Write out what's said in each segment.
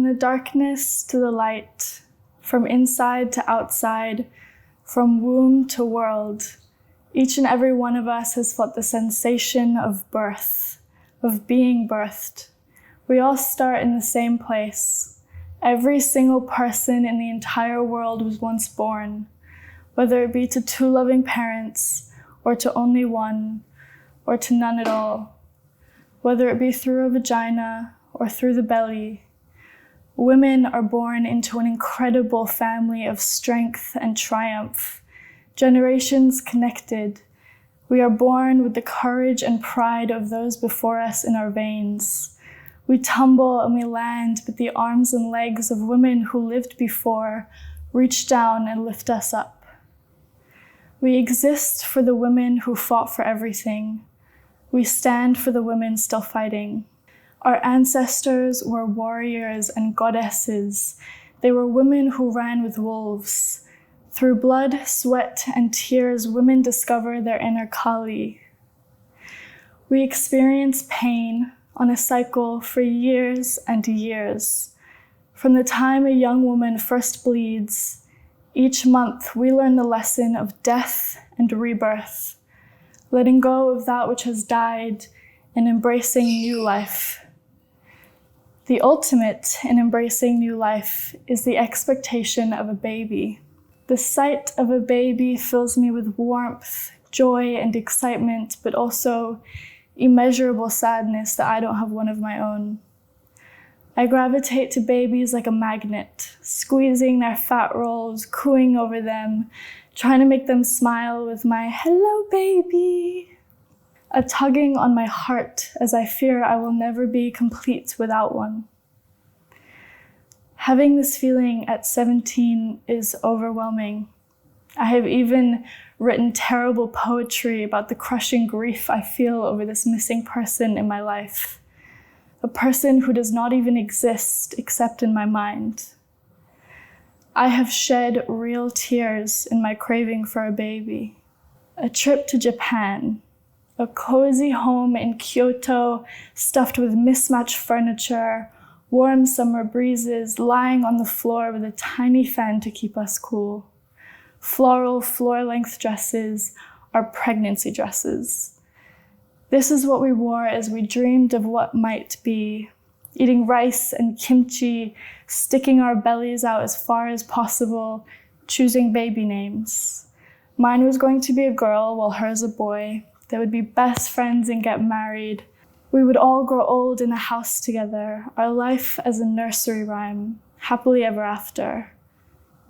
the darkness to the light, from inside to outside, from womb to world, each and every one of us has felt the sensation of birth, of being birthed. We all start in the same place. Every single person in the entire world was once born, whether it be to 2 loving parents, or to only one, or to none at all, whether it be through a vagina or through the belly. Women are born into an incredible family of strength and triumph, generations connected. We are born with the courage and pride of those before us in our veins. We tumble and we land, but the arms and legs of women who lived before reach down and lift us up. We exist for the women who fought for everything. We stand for the women still fighting. Our ancestors were warriors and goddesses. They were women who ran with wolves. Through blood, sweat, and tears, women discover their inner Kali. We experience pain on a cycle for years and years. From the time a young woman first bleeds, each month we learn the lesson of death and rebirth, letting go of that which has died and embracing new life. The ultimate in embracing new life is the expectation of a baby. The sight of a baby fills me with warmth, joy, and excitement, but also immeasurable sadness that I don't have one of my own. I gravitate to babies like a magnet, squeezing their fat rolls, cooing over them, trying to make them smile with my "hello, baby," a tugging on my heart as I fear I will never be complete without one. Having this feeling at 17 is overwhelming. I have even written terrible poetry about the crushing grief I feel over this missing person in my life, a person who does not even exist except in my mind. I have shed real tears in my craving for a baby. A trip to Japan, a cozy home in Kyoto stuffed with mismatched furniture, warm summer breezes, lying on the floor with a tiny fan to keep us cool. Floral floor-length dresses are pregnancy dresses. This is what we wore as we dreamed of what might be, eating rice and kimchi, sticking our bellies out as far as possible, choosing baby names. Mine was going to be a girl while hers a boy. They would be best friends and get married. We would all grow old in a house together, our life as a nursery rhyme, happily ever after.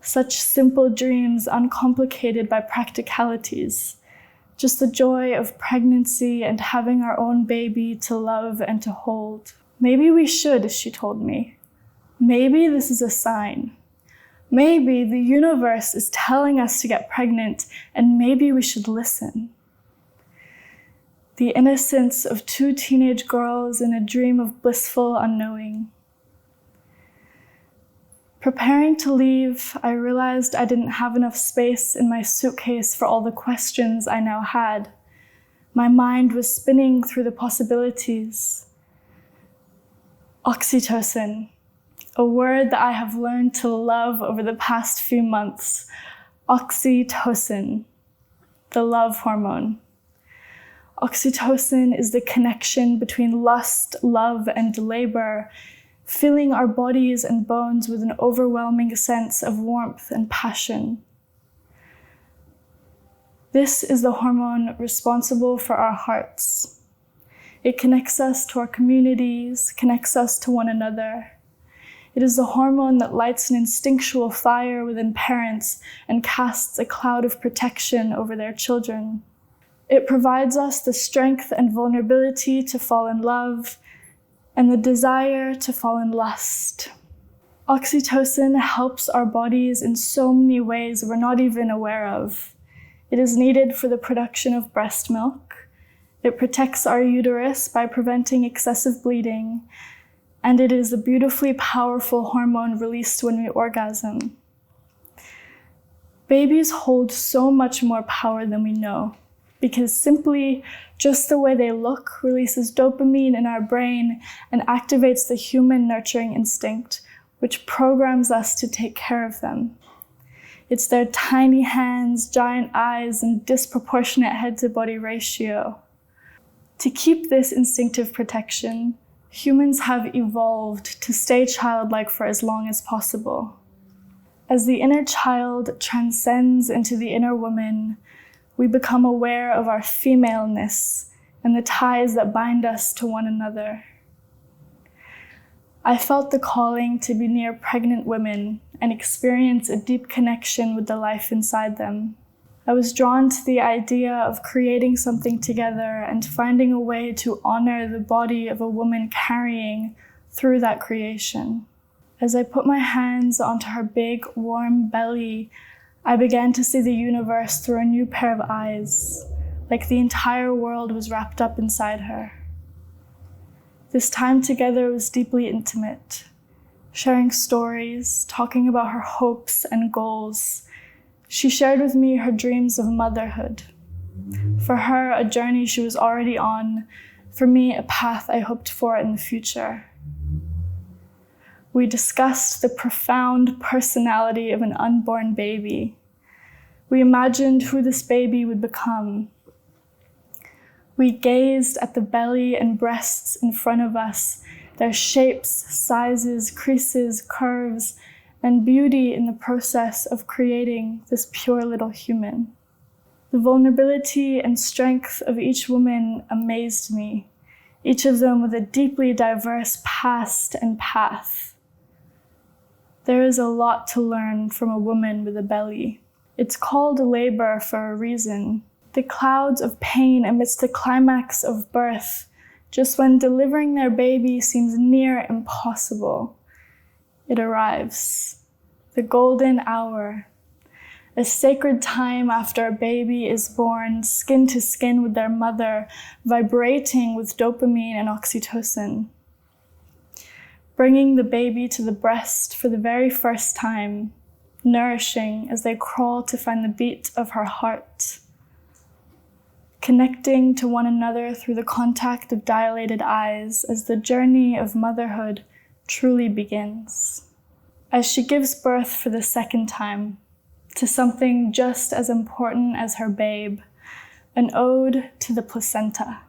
Such simple dreams, uncomplicated by practicalities. Just the joy of pregnancy and having our own baby to love and to hold. Maybe we should, she told me. Maybe this is a sign. Maybe the universe is telling us to get pregnant, and maybe we should listen. The innocence of 2 teenage girls in a dream of blissful unknowing. Preparing to leave, I realized I didn't have enough space in my suitcase for all the questions I now had. My mind was spinning through the possibilities. Oxytocin, a word that I have learned to love over the past few months. Oxytocin, the love hormone. Oxytocin is the connection between lust, love, and labor, filling our bodies and bones with an overwhelming sense of warmth and passion. This is the hormone responsible for our hearts. It connects us to our communities, connects us to one another. It is the hormone that lights an instinctual fire within parents and casts a cloud of protection over their children. It provides us the strength and vulnerability to fall in love, and the desire to fall in lust. Oxytocin helps our bodies in so many ways we're not even aware of. It is needed for the production of breast milk. It protects our uterus by preventing excessive bleeding, and it is a beautifully powerful hormone released when we orgasm. Babies hold so much more power than we know, because simply just the way they look releases dopamine in our brain and activates the human nurturing instinct, which programs us to take care of them. It's their tiny hands, giant eyes, and disproportionate head-to-body ratio. To keep this instinctive protection, humans have evolved to stay childlike for as long as possible. As the inner child transcends into the inner woman, we become aware of our femaleness and the ties that bind us to one another. I felt the calling to be near pregnant women and experience a deep connection with the life inside them. I was drawn to the idea of creating something together and finding a way to honor the body of a woman carrying through that creation. As I put my hands onto her big, warm belly, I began to see the universe through a new pair of eyes, like the entire world was wrapped up inside her. This time together was deeply intimate, sharing stories, talking about her hopes and goals. She shared with me her dreams of motherhood. For her, a journey she was already on. For me, a path I hoped for in the future. We discussed the profound personality of an unborn baby. We imagined who this baby would become. We gazed at the belly and breasts in front of us, their shapes, sizes, creases, curves, and beauty in the process of creating this pure little human. The vulnerability and strength of each woman amazed me, each of them with a deeply diverse past and path. There is a lot to learn from a woman with a belly. It's called labor for a reason. The clouds of pain amidst the climax of birth, just when delivering their baby seems near impossible. It arrives. The golden hour. A sacred time after a baby is born, skin to skin with their mother, vibrating with dopamine and oxytocin. Bringing the baby to the breast for the very first time, nourishing as they crawl to find the beat of her heart. Connecting to one another through the contact of dilated eyes as the journey of motherhood truly begins. As she gives birth for the second time to something just as important as her babe, an ode to the placenta.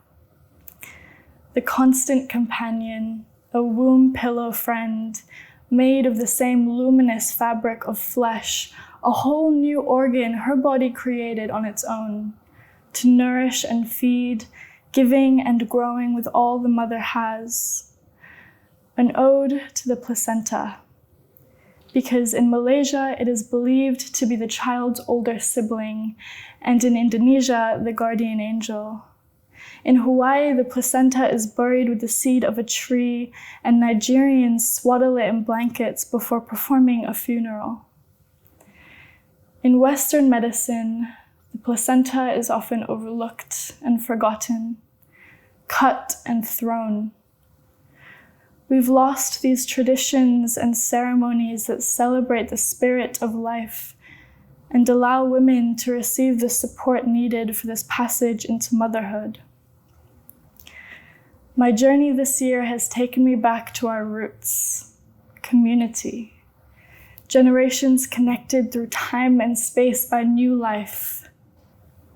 The constant companion, a womb pillow friend, made of the same luminous fabric of flesh, a whole new organ her body created on its own, to nourish and feed, giving and growing with all the mother has. An ode to the placenta, because in Malaysia it is believed to be the child's older sibling, and in Indonesia, the guardian angel. In Hawaii, the placenta is buried with the seed of a tree, and Nigerians swaddle it in blankets before performing a funeral. In Western medicine, the placenta is often overlooked and forgotten, cut and thrown. We've lost these traditions and ceremonies that celebrate the spirit of life and allow women to receive the support needed for this passage into motherhood. My journey this year has taken me back to our roots, community, generations connected through time and space by new life.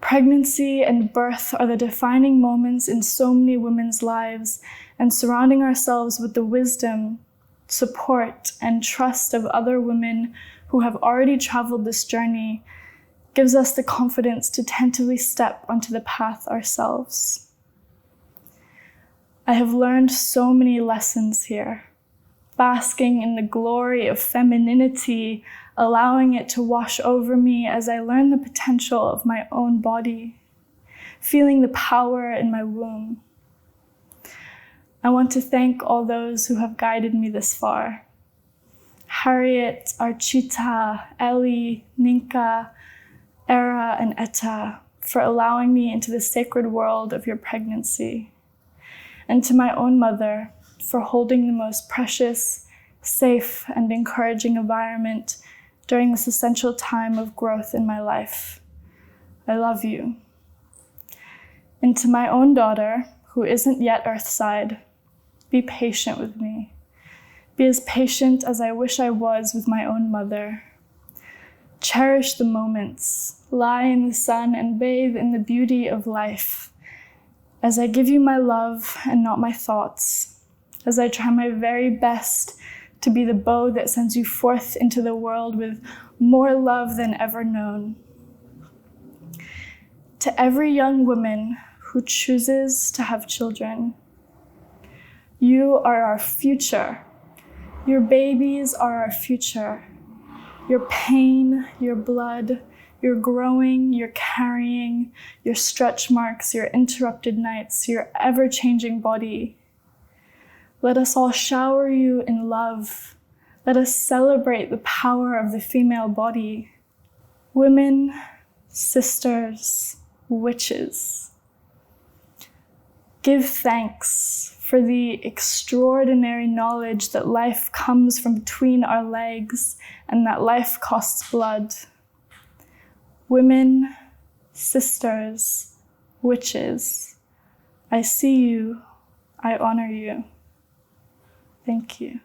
Pregnancy and birth are the defining moments in so many women's lives, and surrounding ourselves with the wisdom, support, and trust of other women who have already traveled this journey gives us the confidence to tentatively step onto the path ourselves. I have learned so many lessons here, basking in the glory of femininity, allowing it to wash over me as I learn the potential of my own body, feeling the power in my womb. I want to thank all those who have guided me this far. Harriet, Archita, Ellie, Ninka, Era, and Etta, for allowing me into the sacred world of your pregnancy. And to my own mother, for holding the most precious, safe, and encouraging environment during this essential time of growth in my life. I love you. And to my own daughter, who isn't yet earthside, be patient with me. Be as patient as I wish I was with my own mother. Cherish the moments, lie in the sun and bathe in the beauty of life. As I give you my love and not my thoughts, as I try my very best to be the bow that sends you forth into the world with more love than ever known. To every young woman who chooses to have children, you are our future. Your babies are our future. Your pain, your blood, your growing, your carrying, your stretch marks, your interrupted nights, your ever-changing body. Let us all shower you in love. Let us celebrate the power of the female body. Women, sisters, witches. Give thanks for the extraordinary knowledge that life comes from between our legs and that life costs blood. Women, sisters, witches, I see you, I honor you. Thank you.